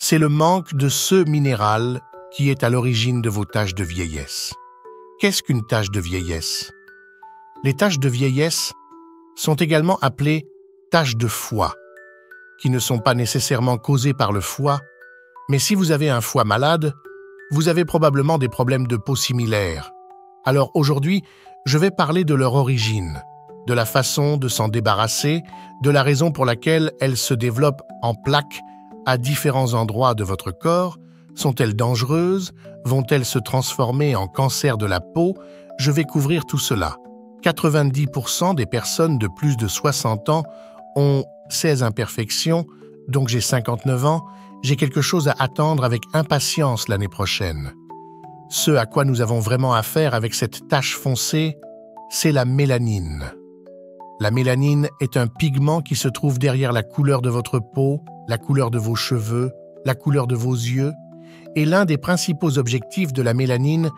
C'est le manque de ce minéral qui est à l'origine de vos taches de vieillesse. Qu'est-ce qu'une tache de vieillesse? Les taches de vieillesse sont également appelées taches de foie, qui ne sont pas nécessairement causées par le foie, mais si vous avez un foie malade, vous avez probablement des problèmes de peau similaires. Alors aujourd'hui, je vais parler de leur origine, de la façon de s'en débarrasser, de la raison pour laquelle elles se développent en plaques à différents endroits de votre corps. Sont-elles dangereuses? Vont-elles se transformer en cancer de la peau? Je vais couvrir tout cela. 90% des personnes de plus de 60 ans ont ces imperfections, donc j'ai 59 ans, j'ai quelque chose à attendre avec impatience l'année prochaine. Ce à quoi nous avons vraiment affaire avec cette tache foncée, c'est la mélanine. La mélanine est un pigment qui se trouve derrière la couleur de votre peau, la couleur de vos cheveux, la couleur de vos yeux, et l'un des principaux objectifs de la mélanine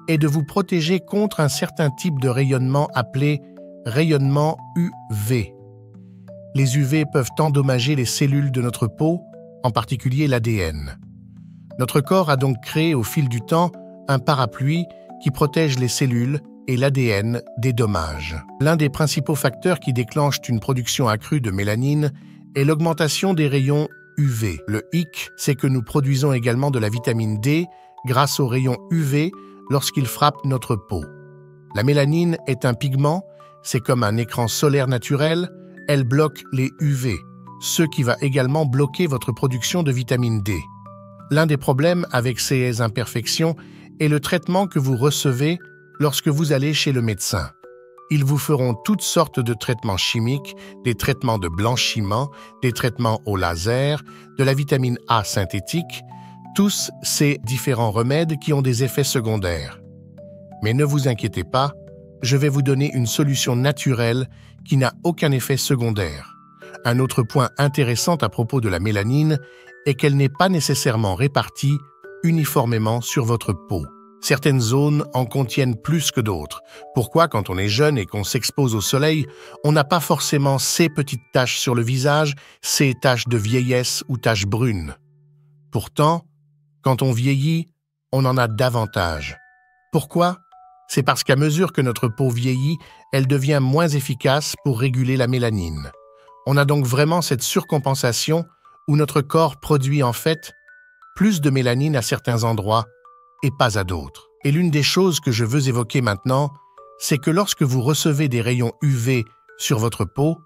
est de vous protéger contre un certain type de rayonnement appelé rayonnement UV. Les UV peuvent endommager les cellules de notre peau, en particulier l'ADN. Notre corps a donc créé au fil du temps un parapluie qui protège les cellules et l'ADN des dommages. L'un des principaux facteurs qui déclenchent une production accrue de mélanine est l'augmentation des rayons UV. Le hic, c'est que nous produisons également de la vitamine D grâce aux rayons UV lorsqu'ils frappent notre peau. La mélanine est un pigment, c'est comme un écran solaire naturel, elle bloque les UV, ce qui va également bloquer votre production de vitamine D. L'un des problèmes avec ces imperfections est le traitement que vous recevez lorsque vous allez chez le médecin. Ils vous feront toutes sortes de traitements chimiques, des traitements de blanchiment, des traitements au laser, de la vitamine A synthétique, tous ces différents remèdes qui ont des effets secondaires. Mais ne vous inquiétez pas, je vais vous donner une solution naturelle qui n'a aucun effet secondaire. Un autre point intéressant à propos de la mélanine est qu'elle n'est pas nécessairement répartie uniformément sur votre peau. Certaines zones en contiennent plus que d'autres. Pourquoi, quand on est jeune et qu'on s'expose au soleil, on n'a pas forcément ces petites taches sur le visage, ces taches de vieillesse ou taches brunes? Pourtant, quand on vieillit, on en a davantage. Pourquoi? C'est parce qu'à mesure que notre peau vieillit, elle devient moins efficace pour réguler la mélanine. On a donc vraiment cette surcompensation où notre corps produit en fait plus de mélanine à certains endroits et pas à d'autres. Et l'une des choses que je veux évoquer maintenant, c'est que lorsque vous recevez des rayons UV sur votre peau,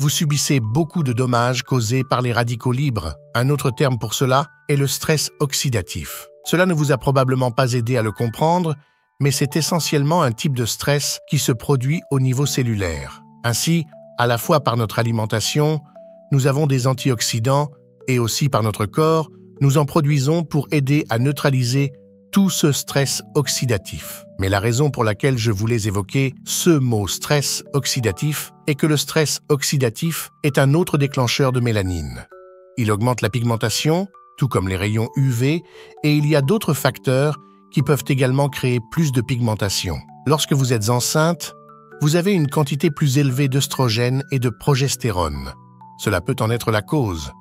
vous subissez beaucoup de dommages causés par les radicaux libres. Un autre terme pour cela est le stress oxydatif. Cela ne vous a probablement pas aidé à le comprendre, mais c'est essentiellement un type de stress qui se produit au niveau cellulaire. Ainsi, à la fois par notre alimentation, nous avons des antioxydants et aussi par notre corps, nous en produisons pour aider à neutraliser tout ce stress oxydatif. Mais la raison pour laquelle je voulais évoquer ce mot stress oxydatif est que le stress oxydatif est un autre déclencheur de mélanine. Il augmente la pigmentation, tout comme les rayons UV, et il y a d'autres facteurs qui peuvent également créer plus de pigmentation. Lorsque vous êtes enceinte, vous avez une quantité plus élevée d'œstrogène et de progestérone. Cela peut en être la cause.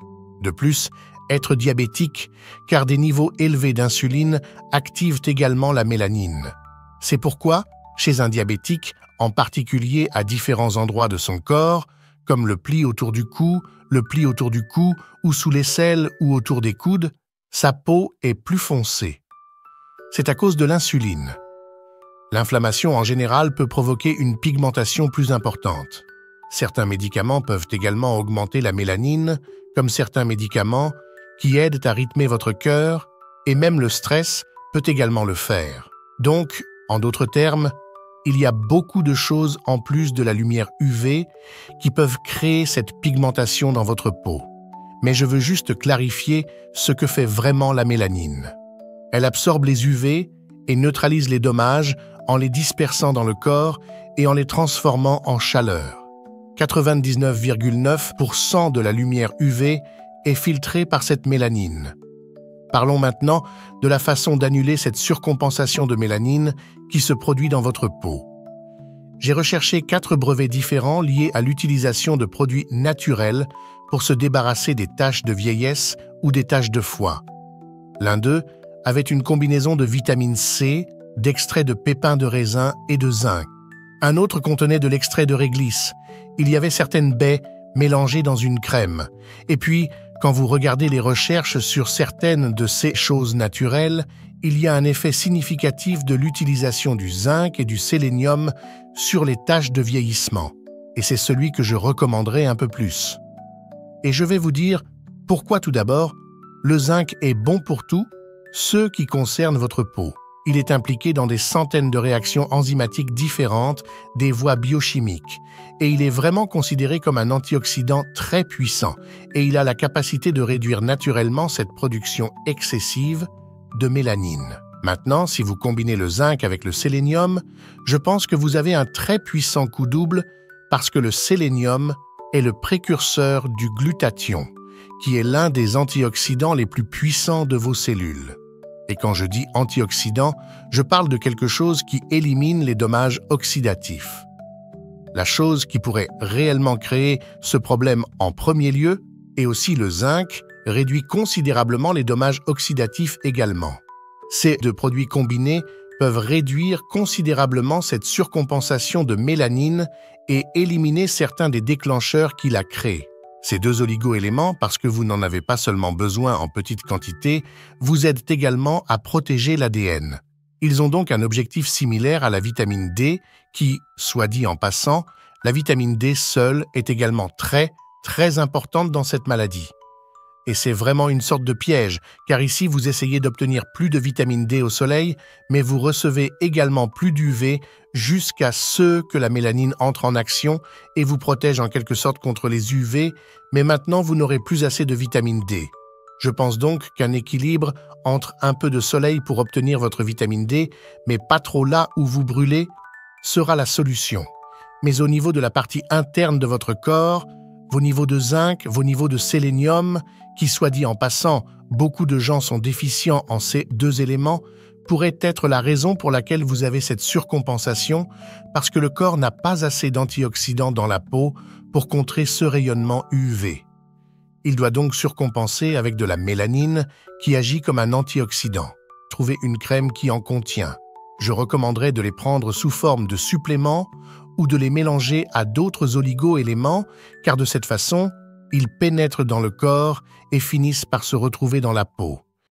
De plus, être diabétique, car des niveaux élevés d'insuline activent également la mélanine. C'est pourquoi, chez un diabétique, en particulier à différents endroits de son corps, comme le pli autour du cou, le pli autour du cou ou sous l'aisselle ou autour des coudes, sa peau est plus foncée. C'est à cause de l'insuline. L'inflammation en général peut provoquer une pigmentation plus importante. Certains médicaments peuvent également augmenter la mélanine, comme certains médicaments qui aident à rythmer votre cœur, et même le stress peut également le faire. Donc, en d'autres termes, il y a beaucoup de choses en plus de la lumière UV qui peuvent créer cette pigmentation dans votre peau. Mais je veux juste clarifier ce que fait vraiment la mélanine. Elle absorbe les UV et neutralise les dommages en les dispersant dans le corps et en les transformant en chaleur. 99,9% de la lumière UV est filtrée par cette mélanine. Parlons maintenant de la façon d'annuler cette surcompensation de mélanine qui se produit dans votre peau. J'ai recherché 4 brevets différents liés à l'utilisation de produits naturels pour se débarrasser des taches de vieillesse ou des taches de foie. L'un d'eux avait une combinaison de vitamine C, d'extrait de pépins de raisin et de zinc. Un autre contenait de l'extrait de réglisse. Il y avait certaines baies mélangées dans une crème. Et puis, quand vous regardez les recherches sur certaines de ces choses naturelles, il y a un effet significatif de l'utilisation du zinc et du sélénium sur les tâches de vieillissement. Et c'est celui que je recommanderais un peu plus. Et je vais vous dire pourquoi tout d'abord, le zinc est bon pour tout, ce qui concerne votre peau. Il est impliqué dans des centaines de réactions enzymatiques différentes, des voies biochimiques. Et il est vraiment considéré comme un antioxydant très puissant. Et il a la capacité de réduire naturellement cette production excessive de mélanine. Maintenant, si vous combinez le zinc avec le sélénium, je pense que vous avez un très puissant coup double parce que le sélénium est le précurseur du glutathion, qui est l'un des antioxydants les plus puissants de vos cellules. Et quand je dis antioxydant, je parle de quelque chose qui élimine les dommages oxydatifs. La chose qui pourrait réellement créer ce problème en premier lieu, et aussi le zinc, réduit considérablement les dommages oxydatifs également. Ces deux produits combinés peuvent réduire considérablement cette surcompensation de mélanine et éliminer certains des déclencheurs qui la créent. Ces deux oligo-éléments, parce que vous n'en avez pas seulement besoin en petite quantité, vous aident également à protéger l'ADN. Ils ont donc un objectif similaire à la vitamine D qui, soit dit en passant, la vitamine D seule est également très importante dans cette maladie. Et c'est vraiment une sorte de piège, car ici vous essayez d'obtenir plus de vitamine D au soleil, mais vous recevez également plus d'UV jusqu'à ce que la mélanine entre en action et vous protège en quelque sorte contre les UV, mais maintenant vous n'aurez plus assez de vitamine D. Je pense donc qu'un équilibre entre un peu de soleil pour obtenir votre vitamine D, mais pas trop là où vous brûlez, sera la solution. Mais au niveau de la partie interne de votre corps, vos niveaux de zinc, vos niveaux de sélénium, qui soit dit en passant, beaucoup de gens sont déficients en ces deux éléments, pourrait être la raison pour laquelle vous avez cette surcompensation, parce que le corps n'a pas assez d'antioxydants dans la peau pour contrer ce rayonnement UV. Il doit donc surcompenser avec de la mélanine qui agit comme un antioxydant. Trouvez une crème qui en contient. Je recommanderais de les prendre sous forme de suppléments ou de les mélanger à d'autres oligo-éléments, car de cette façon, ils pénètrent dans le corps et finissent par se retrouver dans la peau.